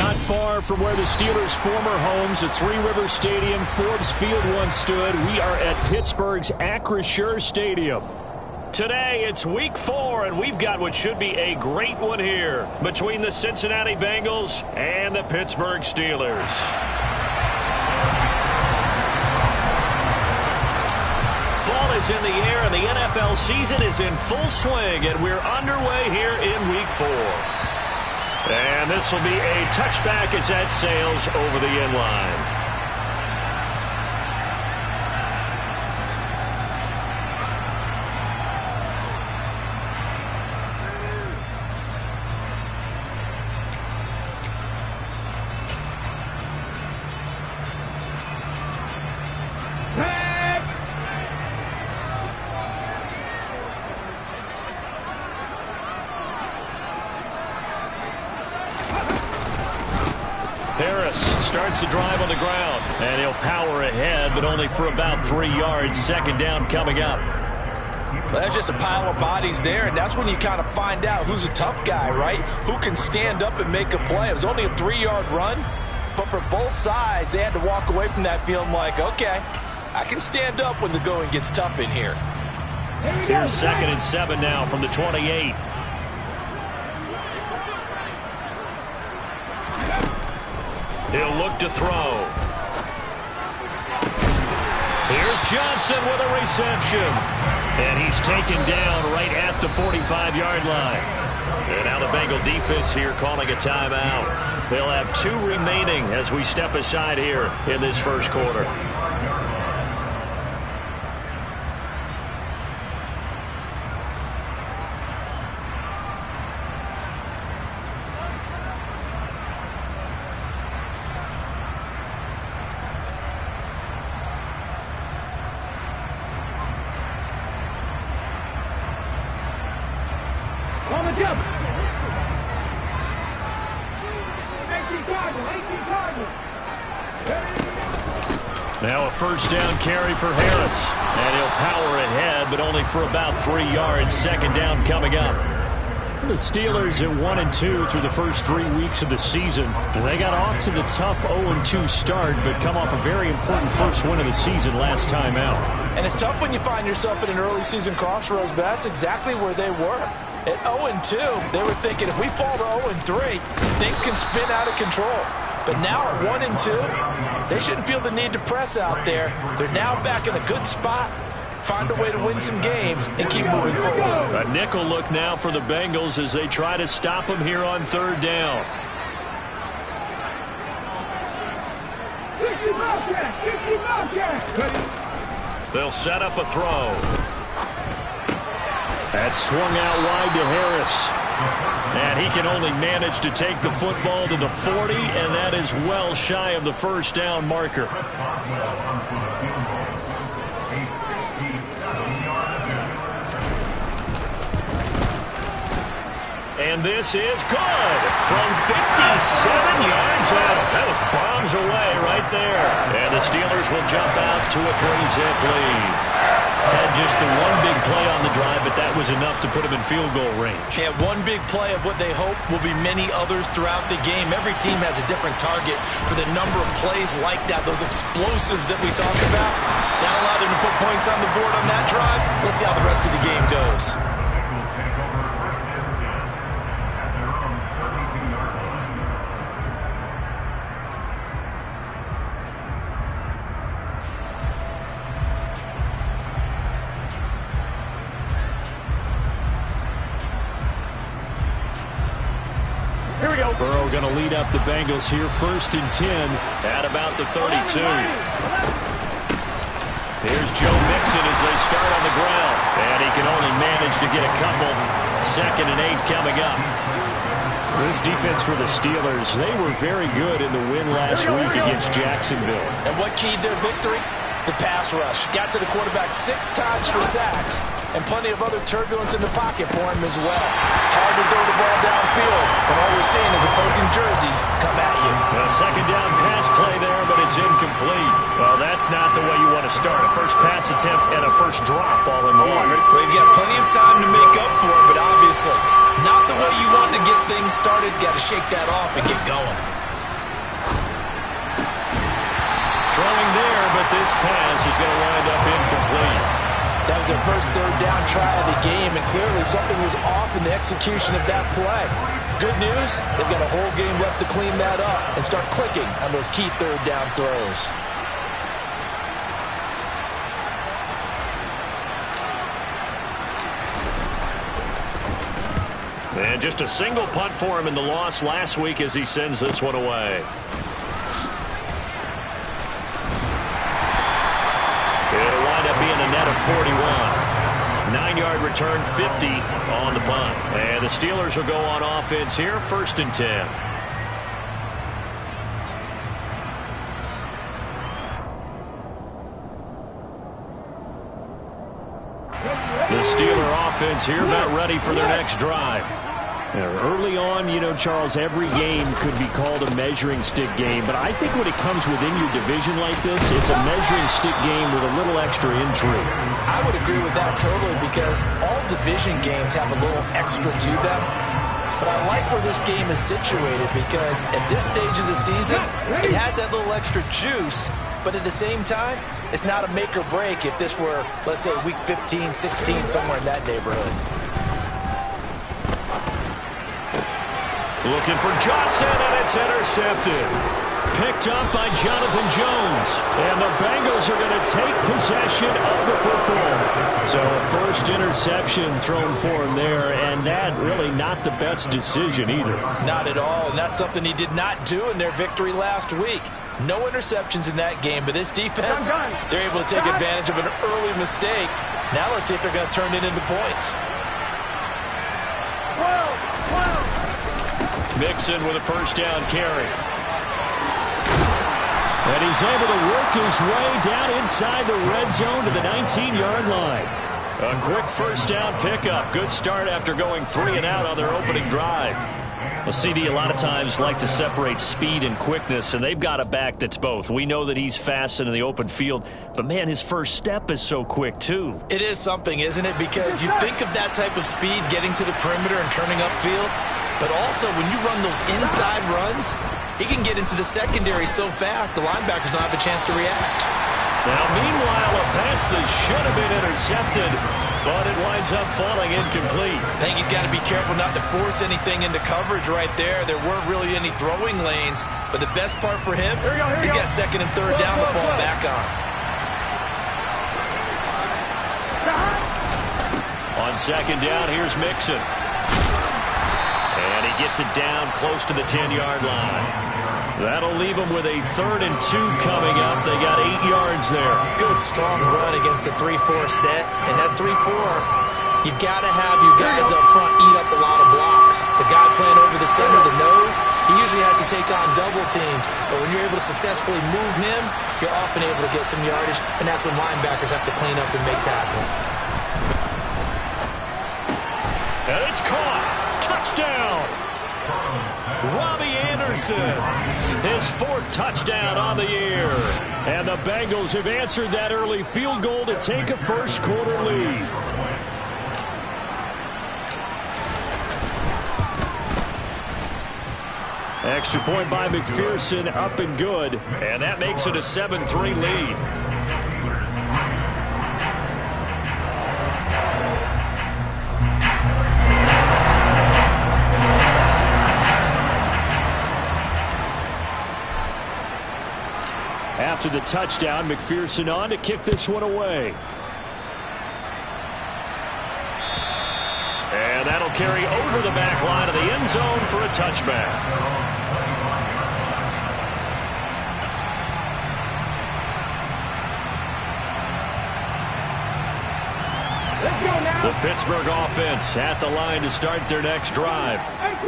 Not far from where the Steelers' former homes at Three Rivers Stadium, Forbes Field once stood, we are at Pittsburgh's Acrisure Stadium. Today, it's Week 4, and we've got what should be a great one here between the Cincinnati Bengals and the Pittsburgh Steelers. Fall is in the air, and the NFL season is in full swing, and we're underway here in Week 4. And this will be a touchback as that sails over the end line. Starts the drive on the ground, and he'll power ahead, but only for about 3 yards. Second down coming up. Well, that's just a pile of bodies there, and that's when you kind of find out who's a tough guy, right? Who can stand up and make a play. It was only a 3-yard run, but for both sides, they had to walk away from that feeling like, okay, I can stand up when the going gets tough in here. Here's 2nd and 7 now from the 28. He'll look to throw. Here's Johnson with a reception. And he's taken down right at the 45-yard line. And now the Bengal defense here calling a timeout. They'll have 2 remaining as we step aside here in this first quarter. Now a first down carry for Harris. And he'll power ahead, but only for about 3 yards. Second down coming up. The Steelers at 1-2 through the first 3 weeks of the season. They got off to the tough 0-2 start, but come off a very important first win of the season last time out. And it's tough when you find yourself at an early season crossroads, but that's exactly where they were. At 0-2, they were thinking if we fall to 0-3, things can spin out of control. But now at 1-2, they shouldn't feel the need to press out there. They're now back in a good spot, find a way to win some games, and keep moving forward. A nickel look now for the Bengals as they try to stop them here on 3rd down. They'll set up a throw. That swung out wide to Harris. And he can only manage to take the football to the 40, and that is well shy of the first down marker. And this is good from 57 yards out. That was bombs away right there. And the Steelers will jump out to a 3-zip lead. Had just the one big play on the drive, but that was enough to put them in field goal range. Yeah, one big play of what they hope will be many others throughout the game. Every team has a different target for the number of plays like that, those explosives that we talk about. That allowed them to put points on the board on that drive. Let's see how the rest of the game goes. Burrow going to lead up the Bengals here, 1st and 10 at about the 32. Here's Joe Mixon as they start on the ground, and he can only manage to get a couple. 2nd and 8 coming up. This defense for the Steelers, they were very good in the win last week against Jacksonville. And what keyed their victory? The pass rush. Got to the quarterback 6 times for sacks, and plenty of other turbulence in the pocket for him as well. Hard to throw the ball downfield, and all we're seeing is opposing jerseys come at you. A 2nd down pass play there, but it's incomplete. Well, that's not the way you want to start. A first pass attempt and a first drop all in one. Well, you've got plenty of time to make up for it, but obviously not the way you want to get things started. Got to shake that off and get going. going there, but this pass is going to wind up incomplete. That was their first third down try of the game, and clearly something was off in the execution of that play. Good news, they've got a whole game left to clean that up and start clicking on those key third down throws. And just a single punt for him in the loss last week as he sends this one away. It'll wind up being a net of 41. 9-yard return, 50 on the punt. And the Steelers will go on offense here, 1st and 10. The Steeler offense here about ready for their next drive. Early on, you know, Charles, every game could be called a measuring stick game, but I think when it comes within your division like this, it's a measuring stick game with a little extra intrigue. I would agree with that totally, because all division games have a little extra to them. But I like where this game is situated, because at this stage of the season, it has that little extra juice, but at the same time, it's not a make or break if this were, let's say, week 15, 16, somewhere in that neighborhood. Looking for Johnson, and it's intercepted. Picked up by Jonathan Jones. And the Bengals are going to take possession of the football. So a first interception thrown for him there, and that really not the best decision either. Not at all, and that's something he did not do in their victory last week. No interceptions in that game, but this defense, they're able to take advantage of an early mistake. Now let's see if they're going to turn it into points. Mixon with a first down carry. And he's able to work his way down inside the red zone to the 19-yard line. A quick first down pickup. Good start after going 3 and out on their opening drive. Well, CD, a lot of times like to separate speed and quickness, and they've got a back that's both. We know that he's fast in the open field, but, man, his first step is so quick, too. It is something, isn't it? Because you think of that type of speed getting to the perimeter and turning upfield, but also when you run those inside runs, he can get into the secondary so fast the linebackers don't have a chance to react. Now, meanwhile, a pass that should have been intercepted, but it winds up falling incomplete. I think he's got to be careful not to force anything into coverage right there. There weren't really any throwing lanes, but the best part for him, he's got 2nd and 3rd down to fall back on. On 2nd down, here's Mixon. And he gets it down close to the 10-yard line. That'll leave them with a 3rd and 2 coming up. They got 8 yards there. Good, strong run against the 3-4 set. And that 3-4, you've got to have your guys up front eat up a lot of blocks. The guy playing over the center, the nose, he usually has to take on double teams. But when you're able to successfully move him, you're often able to get some yardage. And that's when linebackers have to clean up and make tackles. And it's caught. Touchdown. Robbie Anderson, his 4th touchdown on the year. And the Bengals have answered that early field goal to take a first quarter lead. Extra point by McPherson, up and good. And that makes it a 7-3 lead. After the touchdown, McPherson on to kick this one away. And that'll carry over the back line of the end zone for a touchback. The Pittsburgh offense at the line to start their next drive.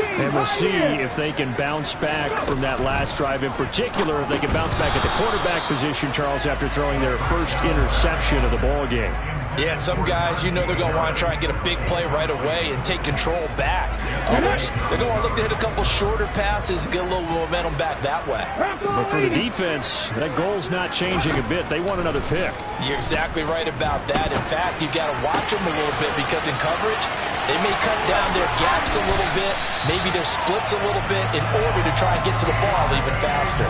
And we'll see if they can bounce back from that last drive, in particular if they can bounce back at the quarterback position, Charles, after throwing their first interception of the ball game. Yeah, and some guys, you know they're going to want to try and get a big play right away and take control back. Others, they're going to look to hit a couple shorter passes and get a little momentum back that way. But for the defense, that goal's not changing a bit. They want another pick. You're exactly right about that. In fact, you've got to watch them a little bit because in coverage, They may cut down their gaps a little bit, maybe their splits a little bit in order to try and get to the ball even faster.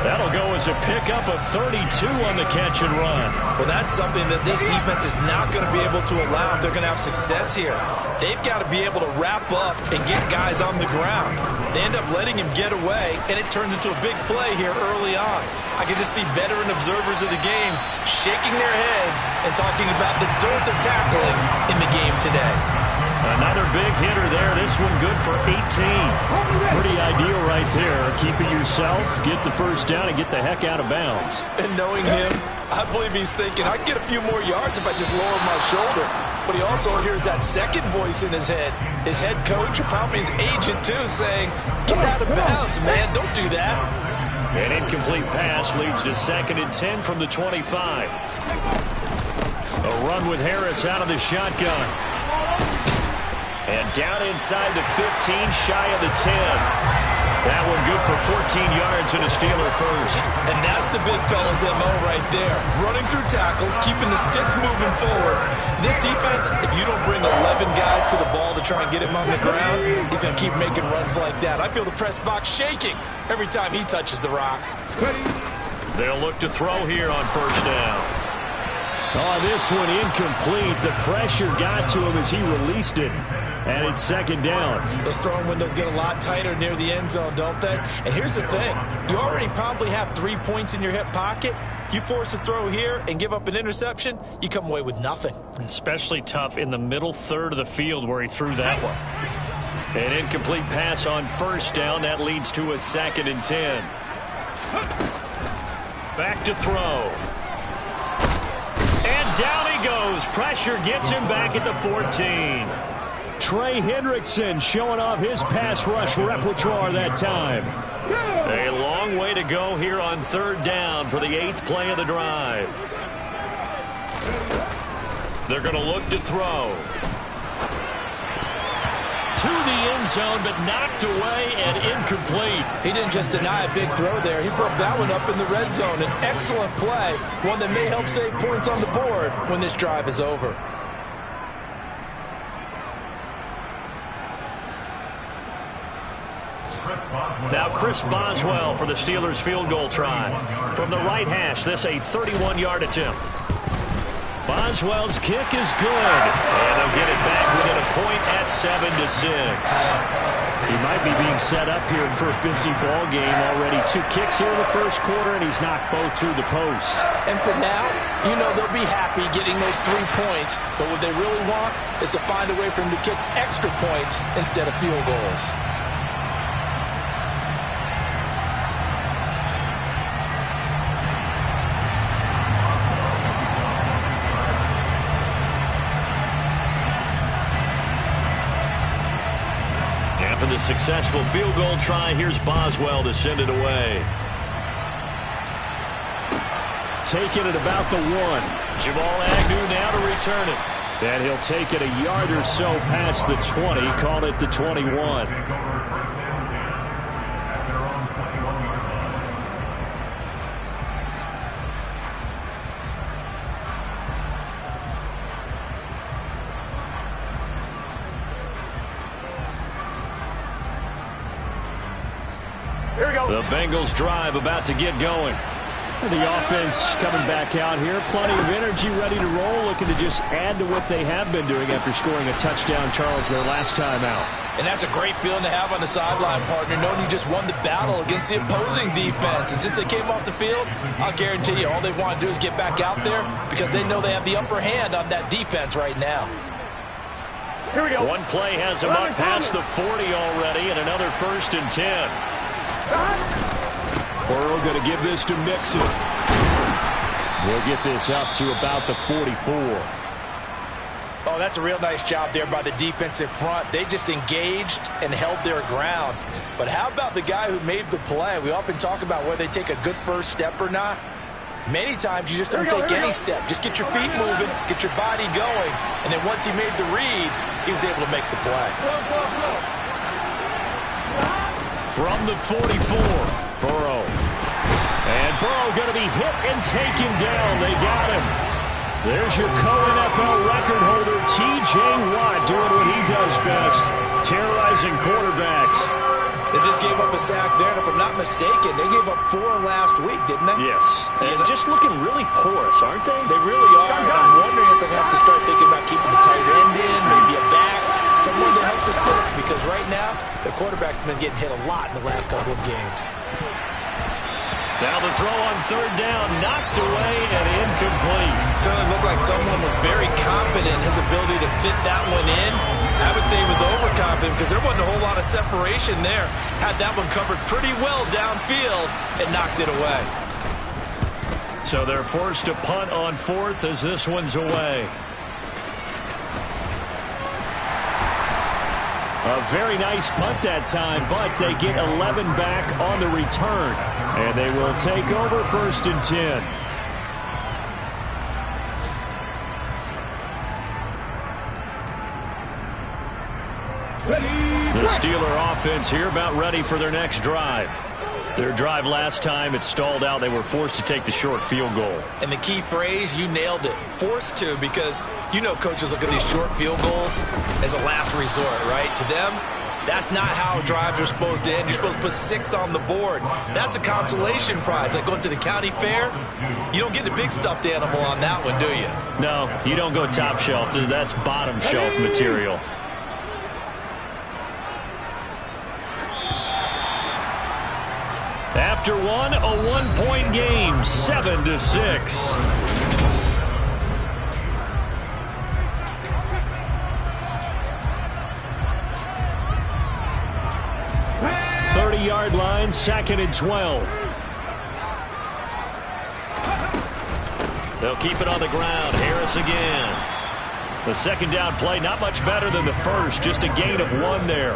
That'll go as a pickup of 32 on the catch and run. Well, that's something that this defense is not going to be able to allow if they're going to have success here. They've got to be able to wrap up and get guys on the ground. They end up letting him get away, and it turns into a big play here early on. I can just see veteran observers of the game shaking their heads and talking about the dearth of tackling in the game today. Another big hitter there. This one good for 18. Pretty ideal right there. Keep it yourself, get the first down, and get the heck out of bounds. And knowing him, I believe he's thinking, I can get a few more yards if I just lower my shoulder. But he also hears that second voice in his head. His head coach, or probably his agent too, saying, get out of bounds, man. Don't do that. An incomplete pass leads to 2nd and 10 from the 25. A run with Harris out of the shotgun. And down inside the 15, shy of the 10. That one good for 14 yards and a Steeler first. And that's the big fella's MO right there. Running through tackles, keeping the sticks moving forward. This defense, if you don't bring 11 guys to the ball to try and get him on the ground, he's going to keep making runs like that. I feel the press box shaking every time he touches the rock. They'll look to throw here on first down. Oh, this one incomplete. The pressure got to him as he released it. And it's 2nd down. Those throwing windows get a lot tighter near the end zone, don't they? And here's the thing. You already probably have 3 points in your hip pocket. You force a throw here and give up an interception, you come away with nothing. Especially tough in the middle third of the field where he threw that one. An incomplete pass on first down. That leads to a 2nd and 10. Back to throw. And down he goes. Pressure gets him back at the 14. Trey Hendrickson showing off his pass rush repertoire that time. A long way to go here on 3rd down for the 8th play of the drive. They're going to look to throw. To the end zone, but knocked away and incomplete. He didn't just deny a big throw there. He broke that one up in the red zone. An excellent play, one that may help save points on the board when this drive is over. Now Chris Boswell for the Steelers field goal try. From the right hash, this a 31-yard attempt. Boswell's kick is good. And they'll get it back within a point at 7-6. He might be being set up here for a busy ball game already. 2 kicks here in the first quarter, and he's knocked both through the posts. And for now, you know they'll be happy getting those 3 points. But what they really want is to find a way for him to kick extra points instead of field goals. After the successful field goal try, here's Boswell to send it away. Taking it about the 1. Jamal Agnew now to return it. And he'll take it a yard or so past the 20, call it the 21. Here we go. The Bengals drive about to get going. The offense coming back out here. Plenty of energy, ready to roll, looking to just add to what they have been doing after scoring a touchdown, Charles, their last time out. And that's a great feeling to have on the sideline, partner, knowing you just won the battle against the opposing defense. And since they came off the field, I'll guarantee you all they want to do is get back out there because they know they have the upper hand on that defense right now. Here we go. One play has him up past the 40 already, and another 1st and 10. Burrow going to give this to Mixon. We'll get this up to about the 44. Oh, that's a real nice job there by the defensive front. They just engaged and held their ground. But how about the guy who made the play? We often talk about whether they take a good first step or not. Many times you just don't take any step. Just get your feet moving, get your body going. And then once he made the read, he was able to make the play. From the 44, Burrow. And Burrow going to be hit and taken down. They got him. There's your co-NFL record holder, T.J. Watt, doing what he does best, terrorizing quarterbacks. They just gave up a sack there, and if I'm not mistaken, they gave up 4 last week, didn't they? Yes, and just looking really porous, aren't they? They really are, and I'm wondering if they're going to have to start thinking about keeping the tight end in, maybe a back, someone to help assist, because right now, the quarterback's been getting hit a lot in the last couple of games. Now the throw on 3rd down, knocked away and incomplete. Certainly looked like someone was very confident in his ability to fit that one in. I would say he was overconfident because there wasn't a whole lot of separation there. Had that one covered pretty well downfield and knocked it away. So they're forced to punt on 4th as this one's away. A very nice punt that time, but they get 11 back on the return. And they will take over 1st and 10. The Steeler offense here about ready for their next drive. Their drive last time, it stalled out. They were forced to take the short field goal. And the key phrase, you nailed it, forced to, because you know coaches look at these short field goals as a last resort, right? To them, that's not how drives are supposed to end. You're supposed to put 6 on the board. That's a consolation prize. Like going to the county fair, you don't get the big stuffed animal on that one, do you? No, you don't go top shelf. That's bottom shelf material. After one, a 1-point game, 7-6. Yard line, 2nd and 12. They'll keep it on the ground. Harris again. The 2nd down play, not much better than the first, just a gain of 1 there.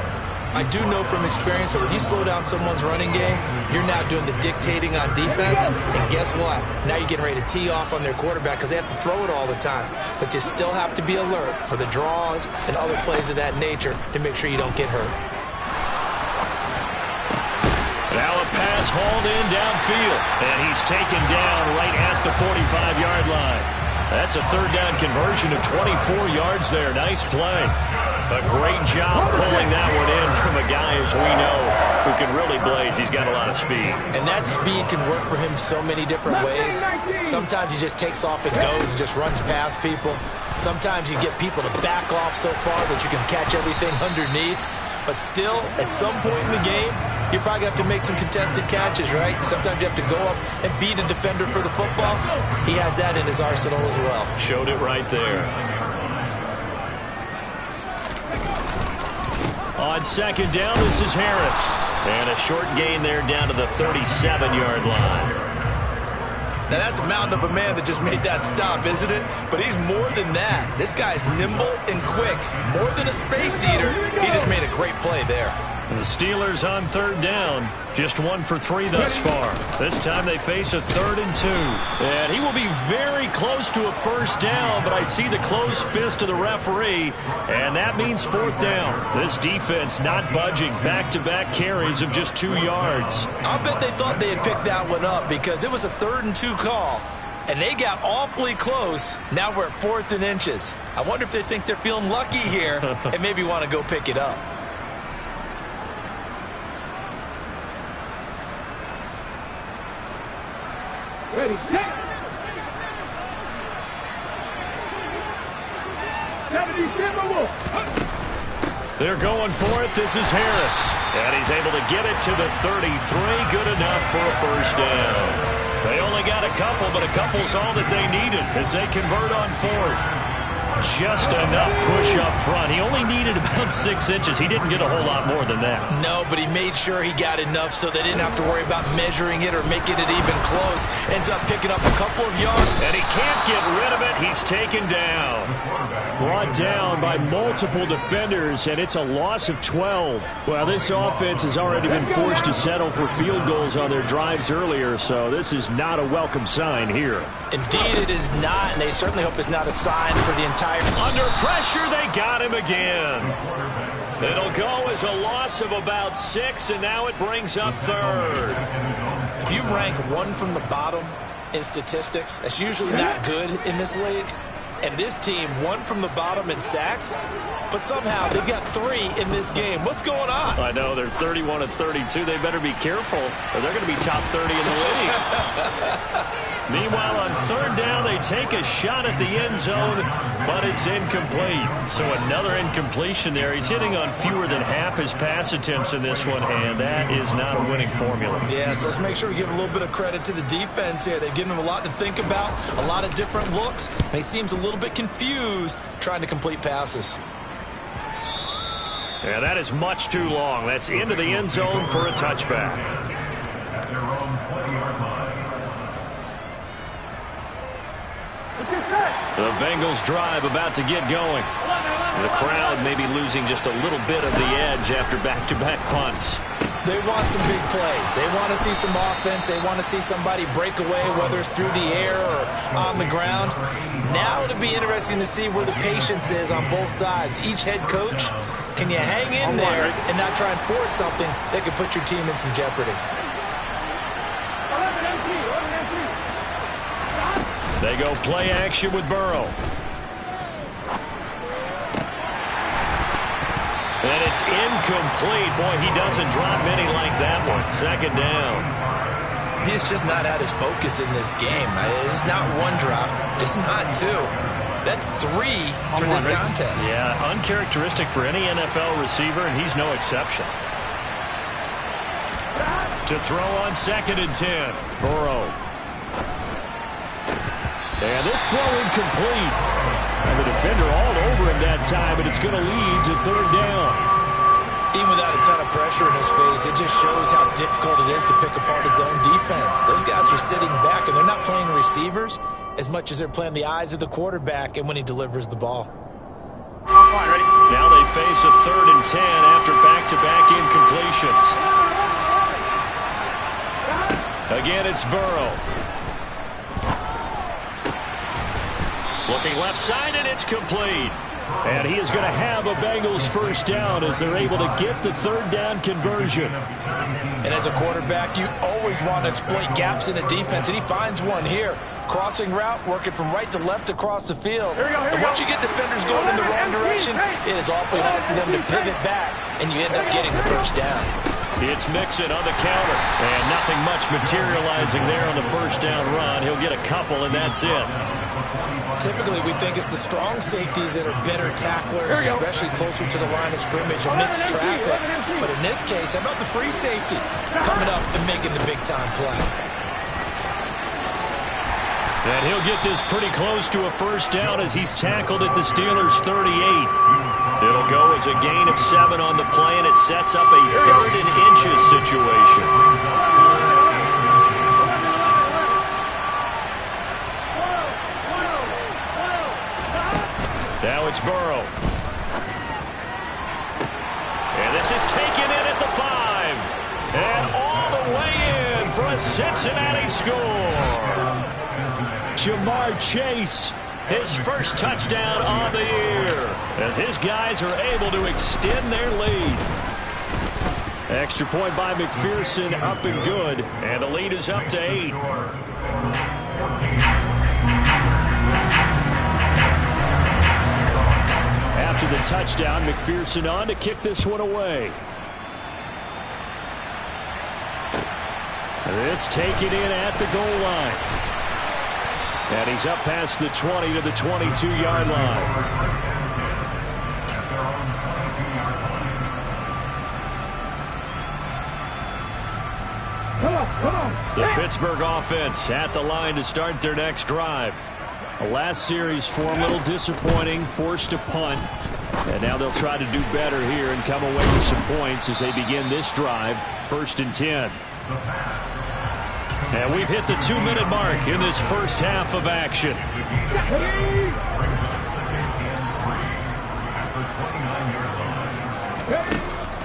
I do know from experience that when you slow down someone's running game, you're now doing the dictating on defense, and guess what? Now you're getting ready to tee off on their quarterback because they have to throw it all the time. But you still have to be alert for the draws and other plays of that nature to make sure you don't get hurt. Now a pass hauled in downfield, and he's taken down right at the 45-yard line. That's a 3rd down conversion of 24 yards there. Nice play. A great job pulling that one in from a guy, as we know, who can really blaze. He's got a lot of speed. And that speed can work for him so many different ways. Sometimes he just takes off and goes, just runs past people. Sometimes you get people to back off so far that you can catch everything underneath. But still, at some point in the game, you're probably going to have to make some contested catches, right? Sometimes you have to go up and beat a defender for the football. He has that in his arsenal as well. Showed it right there. On 2nd down, this is Harris. And a short gain there down to the 37-yard line. Now, that's a mountain of a man that just made that stop, isn't it? But he's more than that. This guy's nimble and quick. More than a space eater. He just made a great play there. The Steelers on 3rd down. Just 1 for 3 thus far. This time they face a 3rd and 2. And he will be very close to a 1st down, but I see the closed fist of the referee, and that means 4th down. This defense not budging. Back-to-back carries of just 2 yards. I bet they thought they had picked that one up because it was a 3rd and 2 call, and they got awfully close. Now we're at 4th and inches. I wonder if they think they're feeling lucky here and maybe want to go pick it up. Ready, set. 70. They're going for it. This is Harris. And he's able to get it to the 33. Good enough for a 1st down. They only got a couple, but a couple's all that they needed as they convert on 4th. Just enough push up front. He only needed about 6 inches. He didn't get a whole lot more than that. No, but he made sure he got enough so they didn't have to worry about measuring it or making it even close. Ends up picking up a couple of yards. And he can't get rid of it. He's taken down. Brought down by multiple defenders, and it's a loss of 12. Well, this offense has already been forced to settle for field goals on their drives earlier, so this is not a welcome sign here. Indeed, it is not, and they certainly hope it's not a sign for the entire... Under pressure, they got him again. It'll go as a loss of about 6, and now it brings up 3rd. If you rank 1 from the bottom, in statistics. That's usually not good in this league. And this team won from the bottom in sacks, but somehow they've got 3 in this game. What's going on? I know, they're 31 of 32. They better be careful, or they're going to be top 30 in the league. Meanwhile, on 3rd down, they take a shot at the end zone, but it's incomplete. So another incompletion there. He's hitting on fewer than half his pass attempts in this one, and that is not a winning formula. Yeah, so let's make sure we give a little bit of credit to the defense here. They've given him a lot to think about, a lot of different looks. And he seems a little bit confused trying to complete passes. Yeah, that is much too long. That's into the end zone for a touchback. The Bengals drive about to get going. The crowd may be losing just a little bit of the edge after back-to-back punts. They want some big plays. They want to see some offense. They want to see somebody break away, whether it's through the air or on the ground. Now it'll be interesting to see where the patience is on both sides. Each head coach, can you hang in there and not try and force something that could put your team in some jeopardy? They go play action with Burrow. And it's incomplete. Boy, he doesn't drop many like that one. 2nd down. He's just not at his focus in this game. It's not 1 drop. It's not 2. That's 3 for this contest. Yeah, uncharacteristic for any NFL receiver, and he's no exception. To throw on 2nd and 10. Burrow. And this throw incomplete. And the defender all over him that time, and it's going to lead to 3rd down. Even without a ton of pressure in his face, it just shows how difficult it is to pick apart his own defense. Those guys are sitting back, and they're not playing receivers as much as they're playing the eyes of the quarterback and when he delivers the ball. Now they face a 3rd and 10 after back-to-back incompletions. Again, it's Burrow. Looking left side, and it's complete. And he is going to have a Bengals 1st down as they're able to get the 3rd down conversion. And as a quarterback, you always want to exploit gaps in a defense, and he finds one here. Crossing route, working from right to left across the field. And once you get defenders going in the wrong direction, it is awfully hard for them to pivot back, and you end up getting the 1st down. It's Mixon on the counter. And nothing much materializing there on the 1st down run. He'll get a couple, and that's it. Typically, we think it's the strong safeties that are better tacklers, especially closer to the line of scrimmage amidst traffic. But in this case, how about the free safety coming up and making the big-time play? And he'll get this pretty close to a 1st down as he's tackled at the Steelers' 38. It'll go as a gain of 7 on the play, and it sets up a 3rd and inches situation. Now it's Burrow. And this is taken in at the 5. And all the way in for a Cincinnati score. Jamar Chase, his 1st touchdown on the year, as his guys are able to extend their lead. Extra point by McPherson, up and good. And the lead is up to 8. After the touchdown, McPherson on to kick this one away. This taken in at the goal line. And he's up past the 20 to the 22-yard line. The Pittsburgh offense at the line to start their next drive. The last series form a little disappointing, forced a punt. And now they'll try to do better here and come away with some points as they begin this drive. 1st and 10. And we've hit the 2-minute mark in this 1st half of action.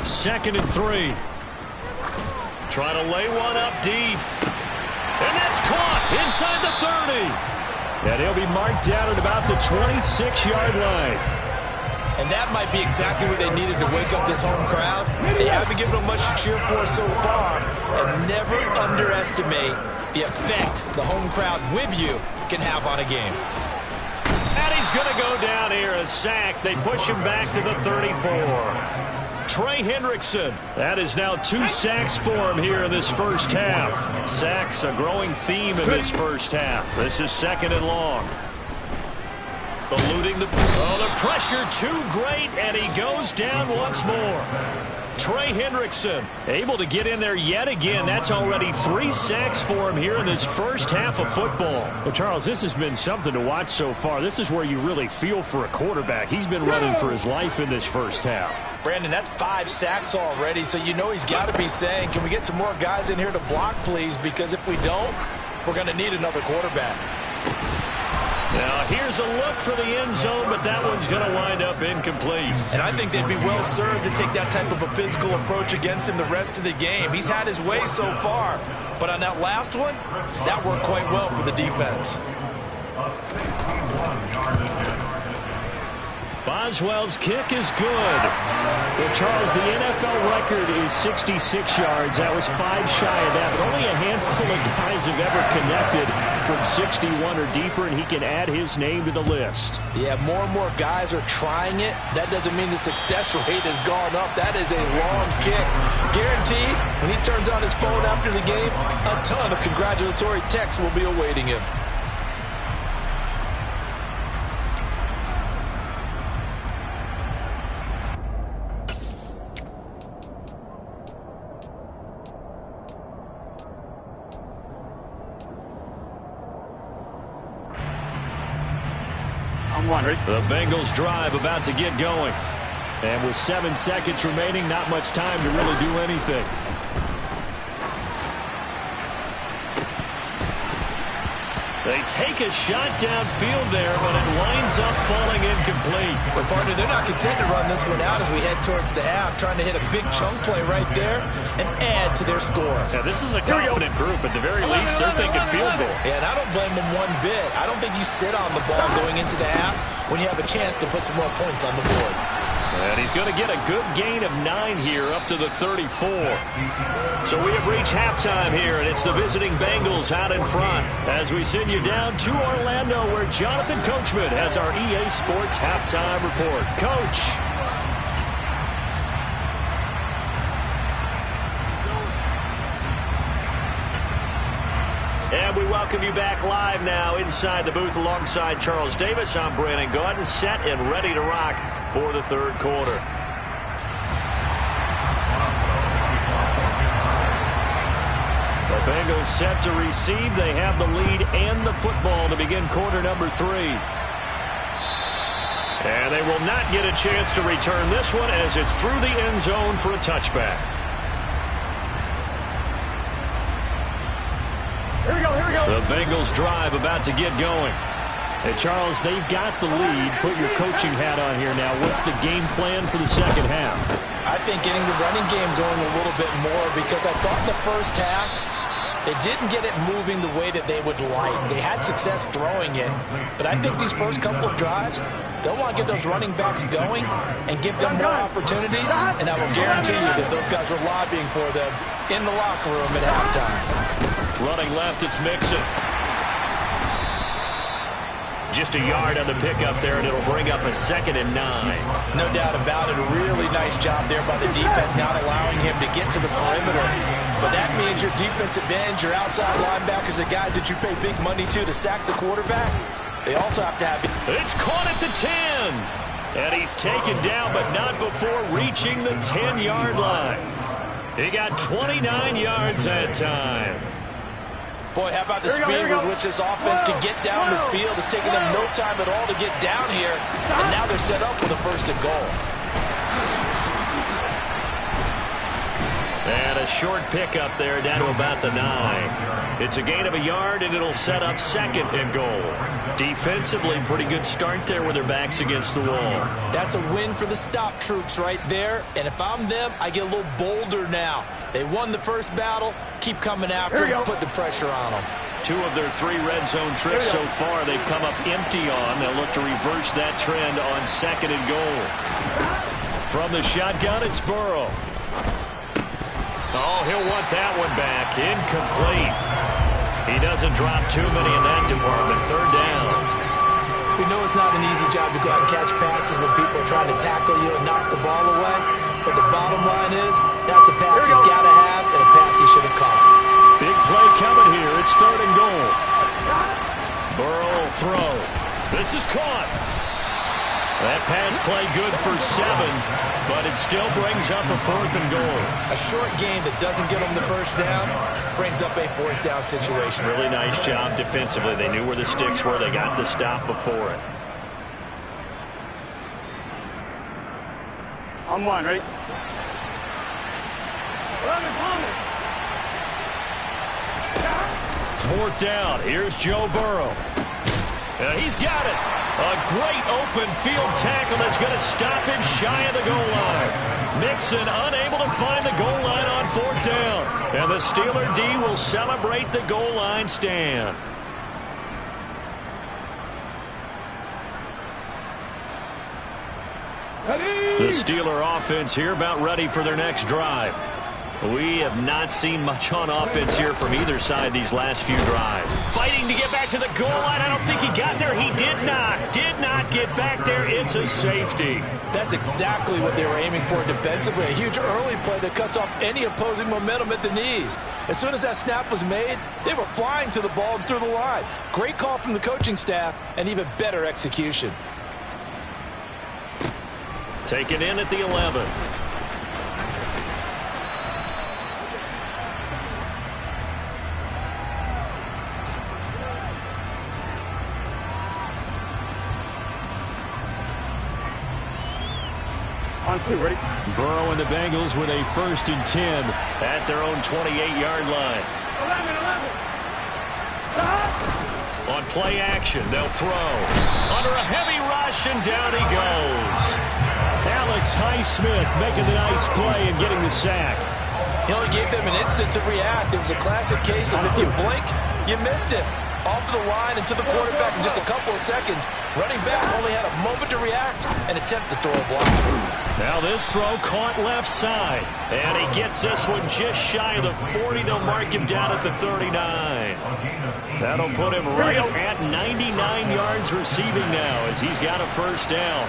2nd and 3. Trying to lay one up deep. And that's caught inside the 30. And he'll be marked down at about the 26-yard line. And that might be exactly what they needed to wake up this home crowd. They haven't given them much to cheer for so far. And never underestimate the effect the home crowd with you can have on a game. And he's going to go down here, a sack. They push him back to the 34. Trey Hendrickson. That is now 2 sacks for him here in this first half. Sacks, a growing theme in this first half. This is 2nd and long. Eluding the pressure too great, and he goes down once more. Trey Hendrickson able to get in there yet again. That's already 3 sacks for him here in this first half of football. Well, Charles, this has been something to watch so far. This is where you really feel for a quarterback. He's been running for his life in this first half. Brandon, that's 5 sacks already, so you know he's got to be saying, can we get some more guys in here to block, please? Because if we don't, we're going to need another quarterback. Now, here's a look for the end zone, but that one's going to wind up incomplete. And I think they'd be well served to take that type of a physical approach against him the rest of the game. He's had his way so far, but on that last one, that worked quite well for the defense. Boswell's kick is good. Well, Charles, the NFL record is 66 yards. That was 5 shy of that, but only a handful of guys have ever connected from 61 or deeper, and he can add his name to the list. Yeah, more and more guys are trying it. That doesn't mean the success rate has gone up. That is a long kick. Guaranteed, when he turns on his phone after the game, a ton of congratulatory texts will be awaiting him. The Bengals drive about to get going. And with 7 seconds remaining, not much time to really do anything. They take a shot downfield there, but it winds up falling incomplete. But, partner, they're not content to run this one out as we head towards the half, trying to hit a big chunk play right there and add to their score. Yeah, this is a confident group. At the very least, they're thinking field goal. Yeah, and I don't blame them one bit. I don't think you sit on the ball going into the half when you have a chance to put some more points on the board. And he's going to get a good gain of 9 here up to the 34. So we have reached halftime here, and it's the visiting Bengals out in front as we send you down to Orlando, where Jonathan Coachman has our EA Sports halftime report. Coach. And we welcome you back live now inside the booth alongside Charles Davis. I'm Brandon Gaudin, set and ready to rock for the third quarter. The Bengals set to receive. They have the lead and the football to begin quarter number 3. And they will not get a chance to return this one as it's through the end zone for a touchback. Here we go. The Bengals drive about to get going. Hey, Charles, they've got the lead. Put your coaching hat on here now. What's the game plan for the second half? I think getting the running game going a little bit more, because I thought in the first half they didn't get it moving the way that they would like. They had success throwing it, but I think these first couple of drives, they'll want to get those running backs going and give them more opportunities, and I will guarantee you that those guys were lobbying for them in the locker room at halftime. Running left, it's Mixon. Just a yard on the pickup there, and it'll bring up a 2nd and 9. No doubt about it. A really nice job there by the defense, not allowing him to get to the perimeter. But that means your defensive ends, your outside linebackers, the guys that you pay big money to sack the quarterback, they also have to have... It's caught at the 10. And he's taken down, but not before reaching the 10-yard line. He got 29 yards that time. Boy, how about the speed with which this offense can get down the field. It's taking them no time at all to get down here. And now they're set up for the 1st and goal. And a short pickup there down to about the 9. It's a gain of a yard, and it'll set up 2nd and goal. Defensively, pretty good start there with their backs against the wall. That's a win for the stop troops right there. And if I'm them, I get a little bolder now. They won the first battle. Keep coming after them, put the pressure on them. 2 of their 3 red zone trips so far they've come up empty on. They'll look to reverse that trend on 2nd and goal. From the shotgun, it's Burrow. Oh, he'll want that one back. Incomplete. He doesn't drop too many in that department. Third down. We know it's not an easy job to go out and catch passes when people are trying to tackle you and knock the ball away. But the bottom line is, that's a pass he's got to have and a pass he should have caught. Big play coming here. It's third and goal. Burrow will throw. This is caught. That pass play good for 7, but it still brings up a 4th and goal. A short game that doesn't get them the first down brings up a 4th down situation. Really nice job defensively. They knew where the sticks were. They got the stop before it. On one, ready? 4th down. Here's Joe Burrow. He's got it. A great open field tackle that's going to stop him shy of the goal line. Mixon unable to find the goal line on 4th down. And the Steeler D will celebrate the goal line stand. The Steeler offense here about ready for their next drive. We have not seen much on offense here from either side these last few drives. Fighting to get back to the goal line. I don't think he got there. He did not. Did not get back there. It's a safety. That's exactly what they were aiming for defensively. A huge early play that cuts off any opposing momentum at the knees. As soon as that snap was made, they were flying to the ball and through the line. Great call from the coaching staff and even better execution. Taken in at the 11. On 2, ready? Burrow and the Bengals with a 1st and 10 at their own 28-yard line. 11. On play action, they'll throw. Under a heavy rush, and down he goes. Alex Highsmith making the nice play and getting the sack. He only gave them an instant to react. It was a classic case of if you blink, you missed him. Off of the line and to the quarterback in just a couple of seconds. Running back only had a moment to react and attempt to throw a block. Now this throw caught left side. And he gets this one just shy of the 40. They'll mark him down at the 39. That'll put him right at 99 yards receiving now as he's got a 1st down.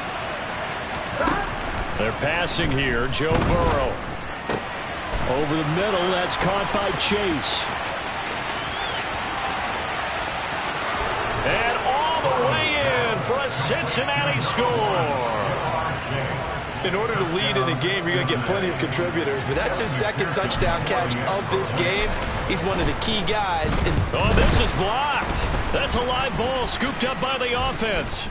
They're passing here. Joe Burrow. Over the middle. That's caught by Chase. And all the way in for a Cincinnati score. In order to lead in a game, you're going to get plenty of contributors, but that's his 2nd touchdown catch of this game. He's one of the key guys. Oh, this is blocked. That's a live ball scooped up by the offense.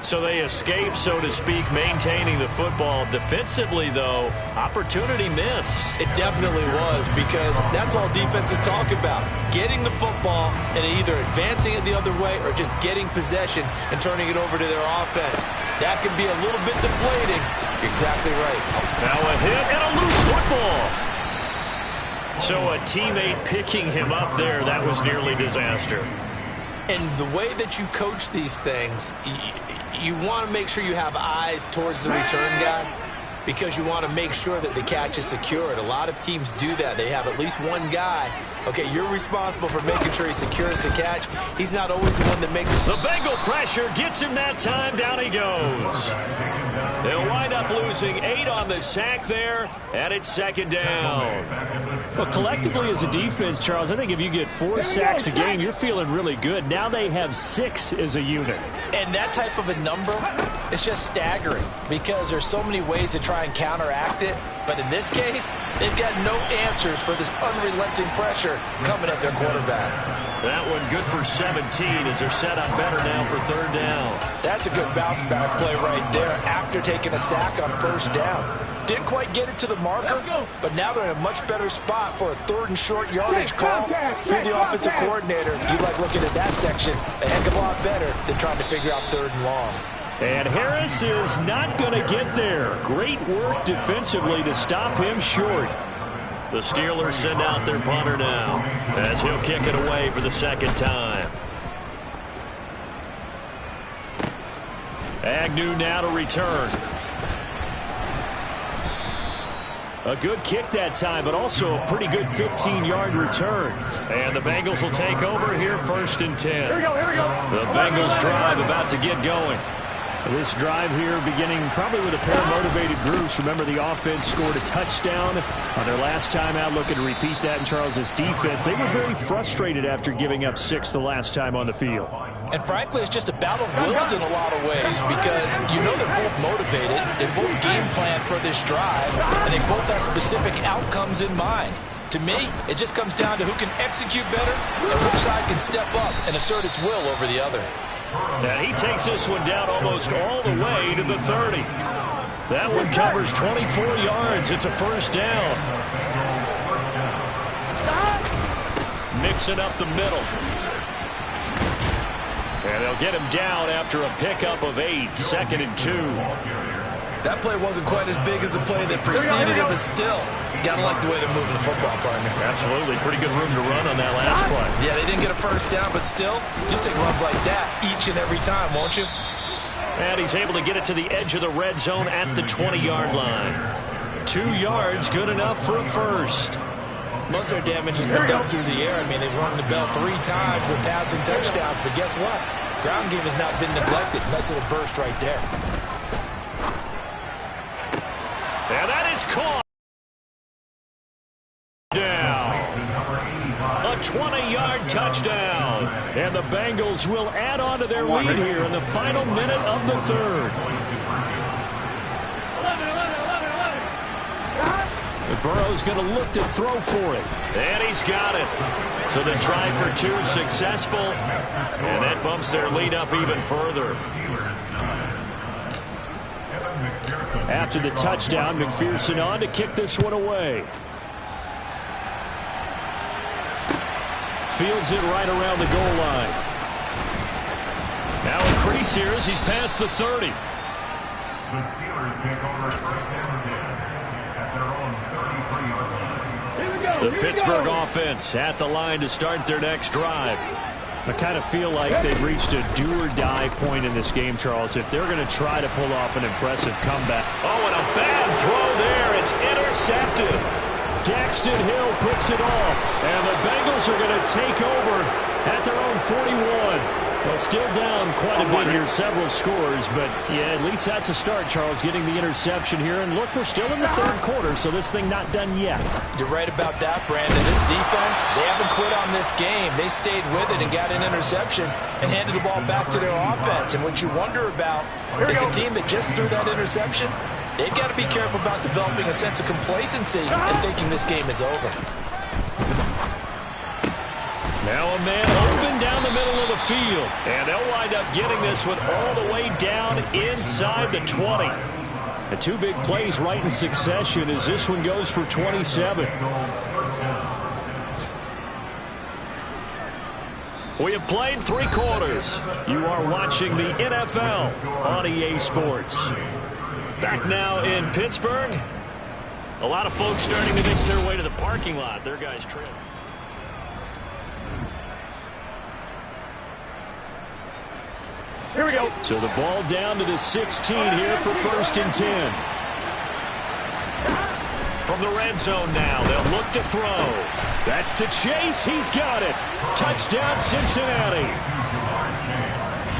So they escape, so to speak, maintaining the football. Defensively, though, opportunity missed. It definitely was, because that's all defenses talk about. Getting the football and either advancing it the other way or just getting possession and turning it over to their offense. That can be a little bit deflating. You're exactly right. Now a hit and a loose football. So a teammate picking him up there, that was nearly disaster. And the way that you coach these things, you want to make sure you have eyes towards the return guy because you want to make sure that the catch is secured. A lot of teams do that. They have at least one guy. Okay, you're responsible for making sure he secures the catch. He's not always the one that makes it. The Bengal pressure gets him that time. Down he goes. They'll wind up losing 8 on the sack there, and it's 2nd down. Well, collectively as a defense, Charles, I think if you get 4 sacks a game, you're feeling really good. Now they have 6 as a unit. And that type of a number is just staggering because there's so many ways to try and counteract it. But in this case, they've got no answers for this unrelenting pressure coming at their quarterback. That one good for 17 as they're set up better now for 3rd down. That's a good bounce back play right there after taking a sack on 1st down. Didn't quite get it to the marker, but now they're in a much better spot for a 3rd and short yardage call through the offensive coordinator. You like looking at that section a heck of a lot better than trying to figure out 3rd and long. And Harris is not going to get there. Great work defensively to stop him short. The Steelers send out their punter now as he'll kick it away for the 2nd time. Agnew now to return. A good kick that time, but also a pretty good 15-yard return. And the Bengals will take over here, 1st and 10. Here we go, here we go. The Bengals drive about to get going. This drive here beginning probably with a pair of motivated groups. Remember, the offense scored a touchdown on their last time out, looking to repeat that in Charles's defense. They were very frustrated after giving up 6 the last time on the field. And frankly, it's just a battle of wills in a lot of ways because you know they're both motivated, they both game plan for this drive, and they both have specific outcomes in mind. To me, it just comes down to who can execute better and which side can step up and assert its will over the other. And he takes this one down almost all the way to the 30. That one covers 24 yards. It's a 1st down. Mixing up the middle. And they'll get him down after a pickup of 8, 2nd and 2. That play wasn't quite as big as the play that preceded it, but still, gotta like the way they're moving the football, partner. Absolutely. Pretty good room to run on that last play. Yeah, they didn't get a 1st down, but still, you'll take runs like that each and every time, won't you? And he's able to get it to the edge of the red zone at the 20-yard line. 2 yards, good enough for a 1st. Most of their damage has been done through the air. I mean, they've rung the bell 3 times with passing touchdowns, but guess what? Ground game has not been neglected. Nice little burst right there. And that is caught. Down. A 20-yard touchdown. And the Bengals will add on to their lead here in the final minute of the 3rd. Burrow's going to look to throw for it. And he's got it. So the try for 2 successful. And that bumps their lead up even further. After the touchdown, McPherson on to kick this one away. Fields it right around the goal line. Now a crease here as he's past the 30. The Steelers take over at 1st and 10 at their own 33-yard line. The Pittsburgh offense at the line to start their next drive. I kind of feel like they've reached a do-or-die point in this game, Charles, if they're going to try to pull off an impressive comeback. Oh, and a bad throw there. It's intercepted. Daxton Hill picks it off, and the Bengals are going to take over at their own 41. Well, still down quite a bit here, several scores, but yeah, at least that's a start, Charles, getting the interception here. And look, we're still in the 3rd quarter, so this thing not done yet. You're right about that, Brandon. This defense, they haven't quit on this game. They stayed with it and got an interception and handed the ball back to their offense. And what you wonder about is a team that just threw that interception, they've got to be careful about developing a sense of complacency and thinking this game is over. Now a man open down the middle of the field. And they'll wind up getting this one all the way down inside the 20. The 2 big plays right in succession as this one goes for 27. We have played 3 quarters. You are watching the NFL on EA Sports. Back now in Pittsburgh. A lot of folks starting to make their way to the parking lot. Their guys trip. Here we go. So the ball down to the 16 here for 1st and 10. From the red zone now, they'll look to throw. That's to Chase. He's got it. Touchdown, Cincinnati.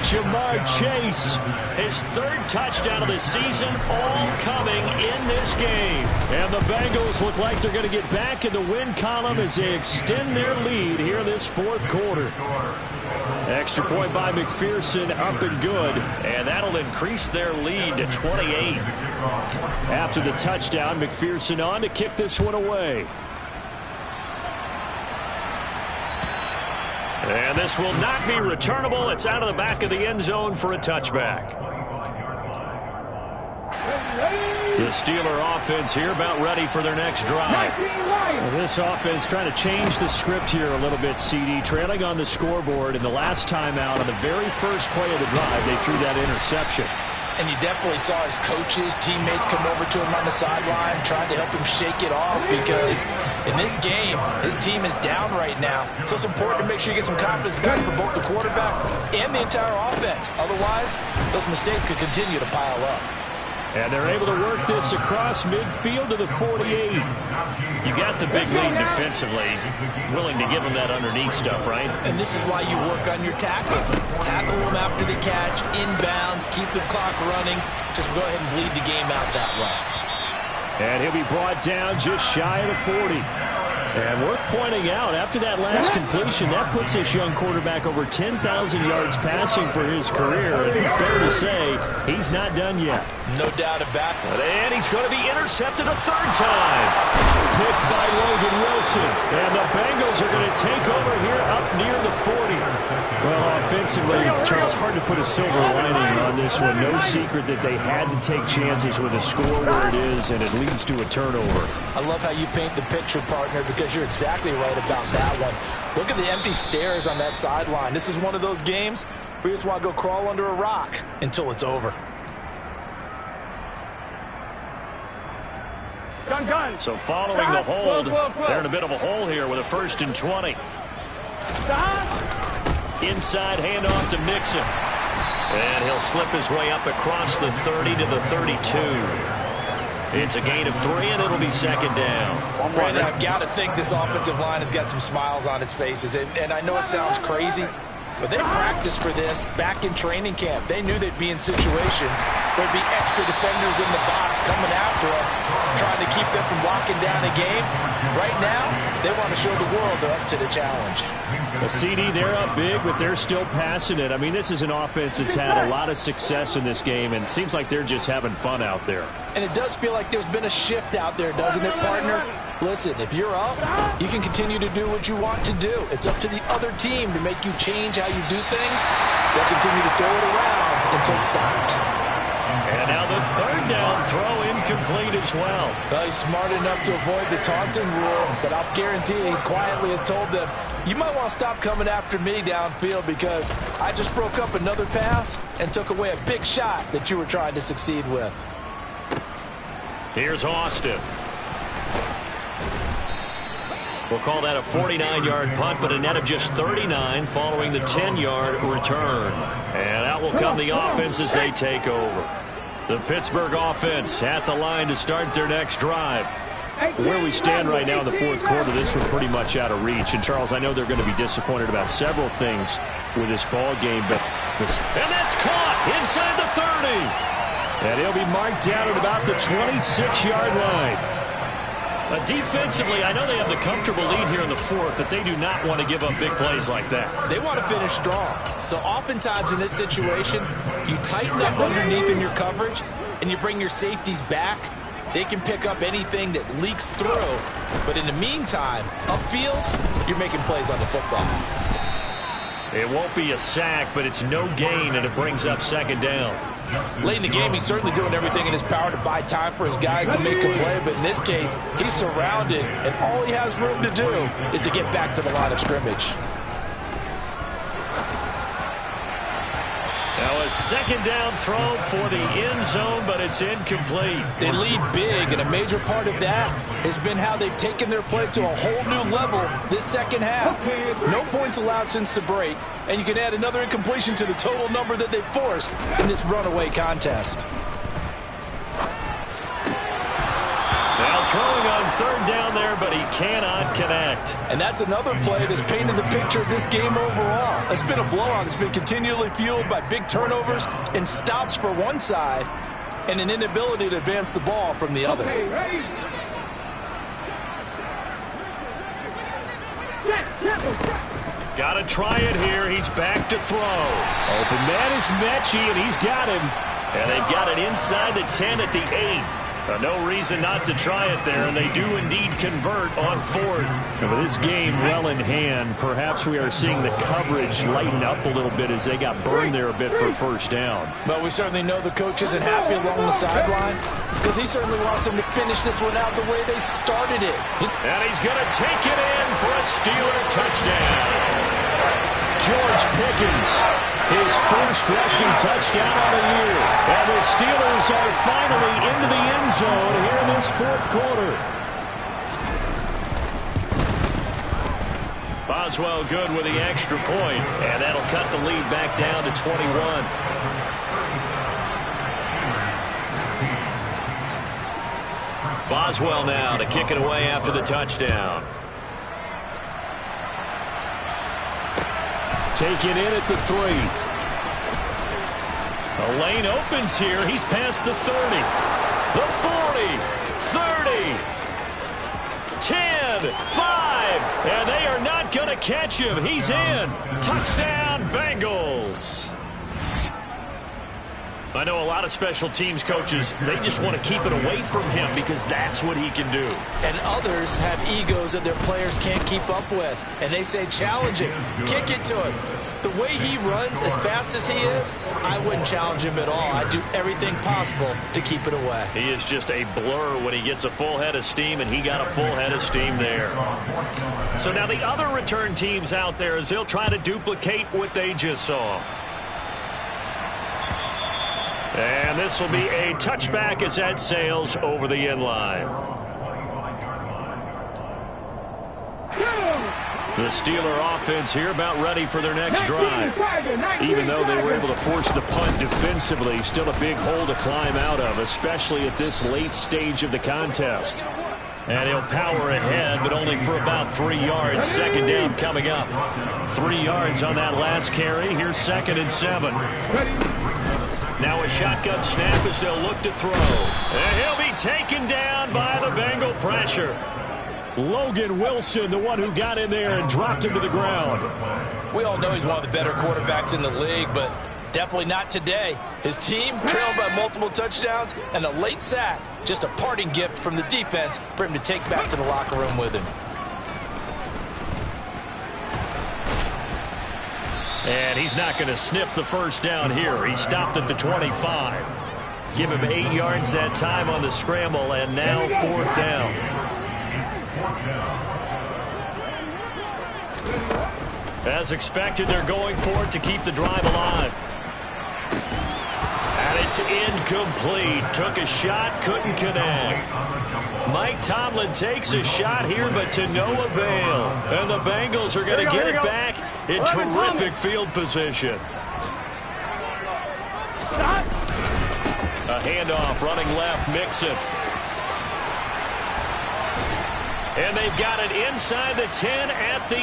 Jamar Chase, his 3rd touchdown of the season, all coming in this game. And the Bengals look like they're going to get back in the win column as they extend their lead here in this 4th quarter. Extra point by McPherson, up and good. And that'll increase their lead to 28. After the touchdown, McPherson on to kick this one away. And this will not be returnable. It's out of the back of the end zone for a touchback. The Steeler offense here about ready for their next drive. Well, this offense trying to change the script here a little bit, CD. Trailing on the scoreboard, and the last time out on the very first play of the drive, they threw that interception. And you definitely saw his coaches, teammates come over to him on the sideline, trying to help him shake it off because in this game, his team is down right now. So it's important to make sure you get some confidence back for both the quarterback and the entire offense. Otherwise, those mistakes could continue to pile up. And they're able to work this across midfield to the 48. You got the big lead defensively. Willing to give them that underneath stuff, right? And this is why you work on your tackle. Tackle them after the catch, inbounds, keep the clock running. Just go ahead and bleed the game out that way. And he'll be brought down just shy of the 40. And worth pointing out, after that last completion, that puts this young quarterback over 10,000 yards passing for his career. And fair to say, he's not done yet. No doubt about it. And he's going to be intercepted a third time. Picked by Logan Wilson. And the Bengals are going to take over here up near the 40. Well, offensively, Charles, hard to put a silver lining on this one. No secret that they had to take chances with a score where it is, and it leads to a turnover. I love how you paint the picture, partner, because you're exactly right about that one. Look at the empty stares on that sideline. This is one of those games where you just want to go crawl under a rock until it's over. Gun. So following the hold, they're in a bit of a hole here with a 1st and 20. Inside handoff to Mixon. And he'll slip his way up across the 30 to the 32. It's a gain of 3, and it'll be 2nd down. Brandon, I've got to think this offensive line has got some smiles on its faces. And I know it sounds crazy, but they practiced for this back in training camp. They knew they'd be in situations where there'd be extra defenders in the box coming after them, trying to keep them from locking down a game. Right now, they want to show the world they're up to the challenge. The CD, they're up big, but they're still passing it. I mean, this is an offense that's had a lot of success in this game, and it seems like they're just having fun out there. And it does feel like there's been a shift out there, doesn't it, partner? Listen, if you're up, you can continue to do what you want to do. It's up to the other team to make you change how you do things. They'll continue to throw it around until stopped. And now the 3rd down throw incomplete as well. Well, he's smart enough to avoid the taunting rule, but I'll guarantee he quietly has told them, you might want to stop coming after me downfield because I just broke up another pass and took away a big shot that you were trying to succeed with. Here's Austin. We'll call that a 49-yard punt, but a net of just 39 following the 10-yard return. And out will come the offense as they take over. The Pittsburgh offense at the line to start their next drive. Where we stand right now in the 4th quarter, this one pretty much out of reach. And, Charles, I know they're going to be disappointed about several things with this ball game, but and that's caught inside the 30. And he'll be marked down at about the 26-yard line. Defensively, I know they have the comfortable lead here in the 4th, but they do not want to give up big plays like that. They want to finish strong. So oftentimes in this situation, you tighten up underneath in your coverage, and you bring your safeties back. They can pick up anything that leaks through. But in the meantime, upfield, you're making plays on the football. It won't be a sack, but it's no gain, and it brings up 2nd down. Late in the game, he's certainly doing everything in his power to buy time for his guys to make a play. But in this case, he's surrounded, and all he has room to do is to get back to the line of scrimmage. Now a 2nd down throw for the end zone, but it's incomplete. They lead big, and a major part of that has been how they've taken their play to a whole new level this 2nd half. No points allowed since the break, and you can add another incompletion to the total number that they've forced in this runaway contest. Now throwing on 3rd down there, but he cannot connect. And that's another play that's painted the picture of this game overall. It's been a blowout. It's been continually fueled by big turnovers and stops for one side and an inability to advance the ball from the other. Got to try it here. He's back to throw. Open man is Mechie, and he's got him. And they've got it inside the 10 at the 8. No reason not to try it there, and they do indeed convert on 4th. And with this game well in hand, perhaps we are seeing the coverage lighten up a little bit as they got burned there a bit for 1st down. But we certainly know the coach isn't happy along the sideline because he certainly wants them to finish this one out the way they started it. And he's going to take it in for a Steeler touchdown. George Pickens, his first rushing touchdown of the year. And the Steelers are finally into the end zone here in this 4th quarter. Boswell good with the extra point, and that'll cut the lead back down to 21. Boswell now to kick it away after the touchdown. Taken in at the 3. A lane opens here. He's past the 30. The 40. 30. 10. 5. And they are not going to catch him. He's in. Touchdown, Bengals. I know a lot of special teams coaches, they just want to keep it away from him because that's what he can do. And others have egos that their players can't keep up with. And they say, challenge him, kick it to him. The way he runs as fast as he is, I wouldn't challenge him at all. I'd do everything possible to keep it away. He is just a blur when he gets a full head of steam, and he got a full head of steam there. So now the other return teams out there, as they'll try to duplicate what they just saw. And this will be a touchback as that sails over the end line. The Steeler offense here about ready for their next drive. Even though they were able to force the punt defensively, still a big hole to climb out of, especially at this late stage of the contest. And he'll power ahead, but only for about 3 yards. Second down coming up. 3 yards on that last carry. Here's 2nd and 7. Now a shotgun snap as they'll look to throw. And he'll be taken down by the Bengal pressure. Logan Wilson, the one who got in there and dropped him to the ground. We all know he's one of the better quarterbacks in the league, but definitely not today. His team trailed by multiple touchdowns, and a late sack, just a parting gift from the defense for him to take back to the locker room with him. And he's not going to sniff the first down here. He stopped at the 25. Give him 8 yards that time on the scramble, and now 4th down. As expected, they're going for it to keep the drive alive. And it's incomplete. Took a shot, couldn't connect. Mike Tomlin takes a shot here, but to no avail. And the Bengals are going to get it back in terrific field position. A handoff, running left, Mixon. And they've got it inside the 10 at the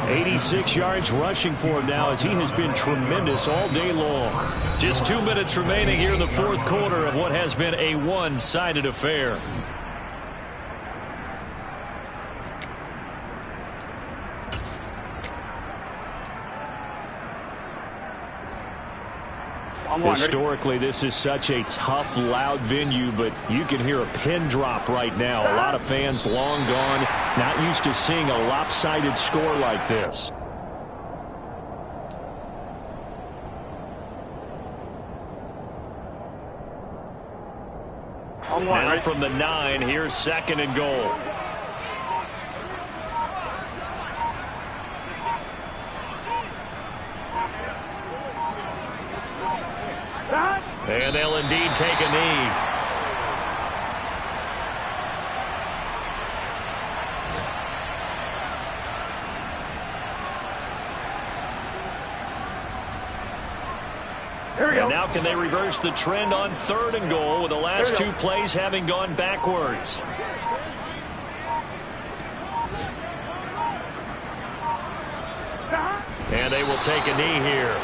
8. 86 yards rushing for him now, as he has been tremendous all day long. Just 2 minutes remaining here in the 4th quarter of what has been a one-sided affair. Historically, this is such a tough, loud venue, but you can hear a pin drop right now. A lot of fans long gone, not used to seeing a lopsided score like this. Now from the 9, here's 2nd and goal. And they'll indeed take a knee. And now can they reverse the trend on 3rd and goal with the last 2 plays having gone backwards? And they will take a knee here.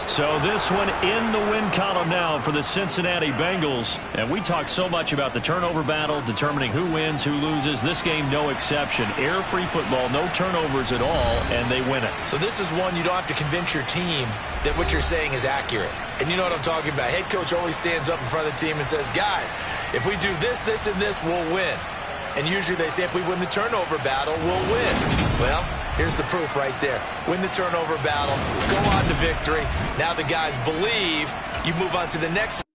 So this one in the win column now for the Cincinnati Bengals. And we talk so much about the turnover battle, determining who wins, who loses. This game, no exception. Air-free football, no turnovers at all, and they win it. So this is one you don't have to convince your team that what you're saying is accurate. And you know what I'm talking about. Head coach always stands up in front of the team and says, guys, if we do this, this, and this, we'll win. And usually they say if we win the turnover battle, we'll win. Well, Here's the proof right there. Win the turnover battle, go on to victory. Now the guys believe you move on to the next.